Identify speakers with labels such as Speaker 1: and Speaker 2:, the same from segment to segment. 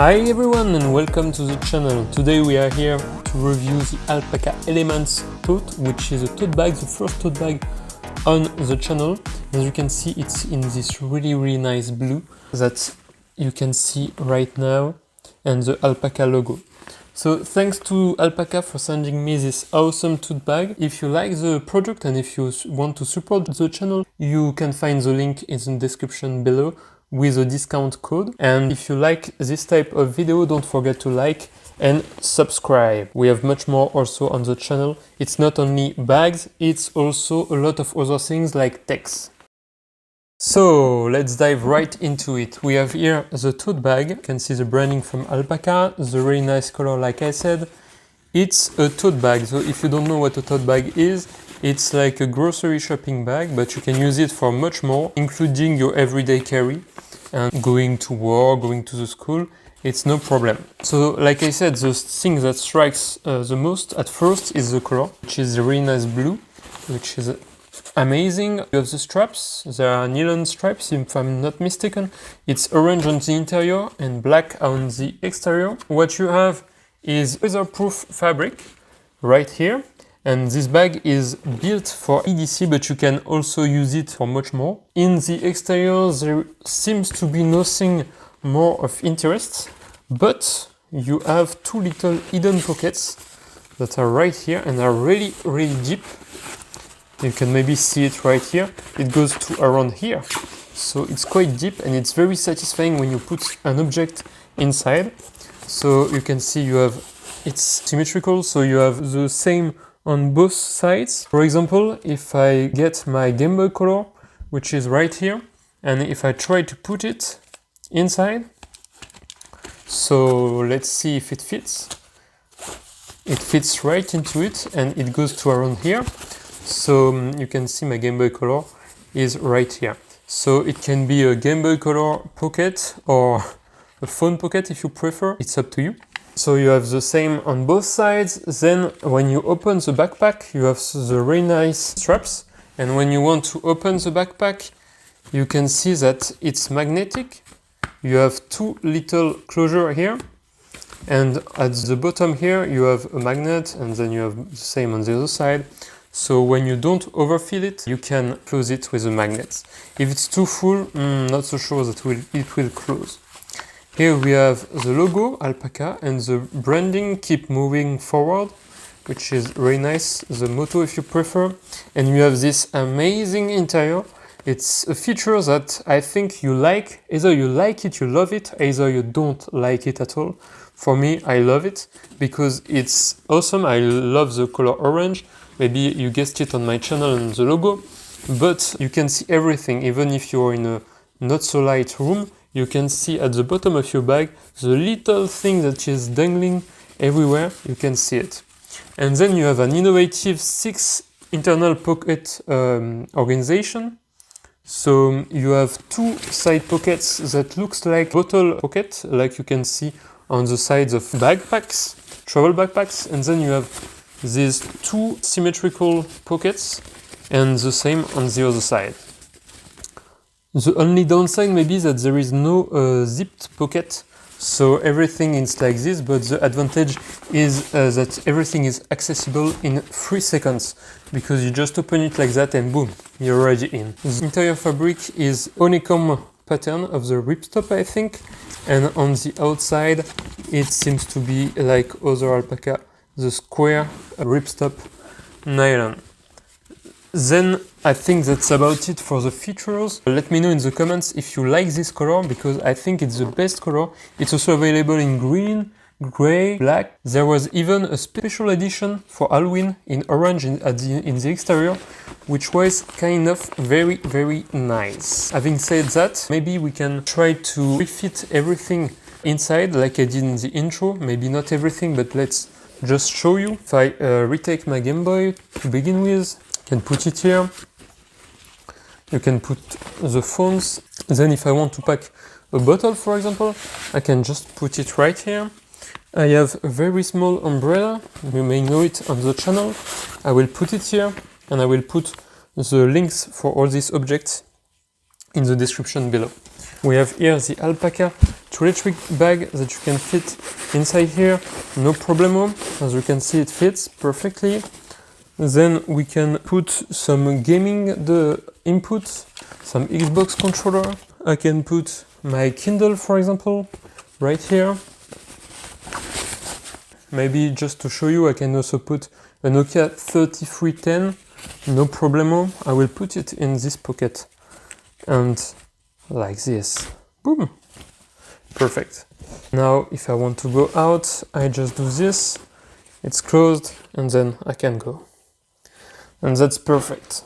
Speaker 1: Hi everyone and welcome to the channel. Today we are here to review the Alpaka Elements Tote, which is a tote bag, the first tote bag on the channel. As you can see, it's in this really nice blue that you can see right now, and the Alpaka logo. So thanks to Alpaka for sending me this awesome tote bag. If you like the product and if you want to support the channel, you can find the link in the description below with a discount code. And if you like this type of video, don't forget to like and subscribe. We have much more also on the channel. It's not only bags, it's also a lot of other things like texts. So let's dive right into it. We have here the tote bag. You can see the branding from Alpaka, the really nice color like I said. It's a tote bag, so if you don't know what a tote bag is, it's like a grocery shopping bag, but you can use it for much more, including your everyday carry and going to work, going to the school, it's no problem. So like I said, the thing that strikes the most at first is the color, which is a really nice blue, which is amazing. You have the straps, there are nylon stripes if I'm not mistaken. It's orange on the interior and black on the exterior. What you have is weatherproof fabric right here, and this bag is built for EDC, but you can also use it for much more. In the exterior there seems to be nothing more of interest, but you have two little hidden pockets that are right here and are really deep. You can maybe see it right here. It goes to around here, so it's quite deep and it's very satisfying when you put an object inside. So you can see it's symmetrical, so you have the same on both sides. For example, if I get my Game Boy Color, which is right here, and if I try to put it inside, so let's see if it fits. It fits right into it and it goes to around here. So you can see my Game Boy Color is right here. So it can be a Game Boy Color pocket or a phone pocket if you prefer, it's up to you. So you have the same on both sides. Then when you open the backpack, you have the really nice straps. And when you want to open the backpack, you can see that it's magnetic. You have two little closure here. And at the bottom here, you have a magnet, and then you have the same on the other side. So when you don't overfill it, you can close it with the magnets. If it's too full, not so sure that it will close. Here we have the logo, Alpaka, and the branding, keep moving forward, which is really nice, the motto if you prefer. And you have this amazing interior. It's a feature that I think you like. Either you like it, you love it, either you don't like it at all. For me, I love it because it's awesome. I love the color orange. Maybe you guessed it on my channel and the logo, but you can see everything. Even if you're in a not so light room, you can see at the bottom of your bag the little thing that is dangling everywhere. You can see it. And then you have an innovative 6 internal pocket organization. So you have two side pockets that looks like bottle pocket, like you can see on the sides of backpacks, travel backpacks. And then you have these two symmetrical pockets and the same on the other side. The only downside maybe that there is no zipped pocket, so everything is like this, but the advantage is that everything is accessible in 3 seconds, because you just open it like that and boom, you're already in. The interior fabric is honeycomb pattern of the ripstop, I think, and on the outside it seems to be like other Alpaka, the square ripstop nylon. Then I think that's about it for the features. Let me know in the comments if you like this color, because I think it's the best color. It's also available in green, gray, black. There was even a special edition for Halloween in orange in the exterior, which was kind of very nice. Having said that, maybe we can try to refit everything inside like I did in the intro. Maybe not everything, but let's just show you. If I retake my Game Boy to begin with, you can put it here. You can put the phones. Then if I want to pack a bottle, for example, I can just put it right here. I have a very small umbrella. You may know it on the channel. I will put it here, and I will put the links for all these objects in the description below. We have here the Alpaka electric bag that you can fit inside here, no problemo. As you can see, it fits perfectly. Then we can put some gaming the input, some Xbox controller. I can put my Kindle, for example, right here. Maybe just to show you, I can also put a Nokia 3310, no problemo. I will put it in this pocket and like this, boom, perfect. Now if I want to go out, I just do this, it's closed, and then I can go. And that's perfect.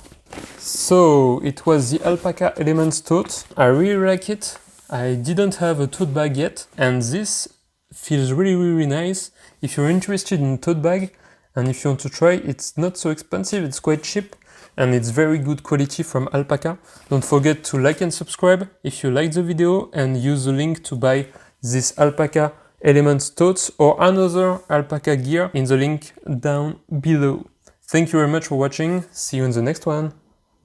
Speaker 1: So it was the Alpaka Elements Tote. I really like it. I didn't have a tote bag yet, and this feels really nice. If you're interested in tote bag and if you want to try, it's not so expensive, it's quite cheap, and it's very good quality from Alpaka. Don't forget to like and subscribe if you like the video, and use the link to buy this Alpaka Elements Totes or another alpaca gear in the link down below. Thank you very much for watching. See you in the next one.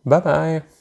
Speaker 1: Bye bye.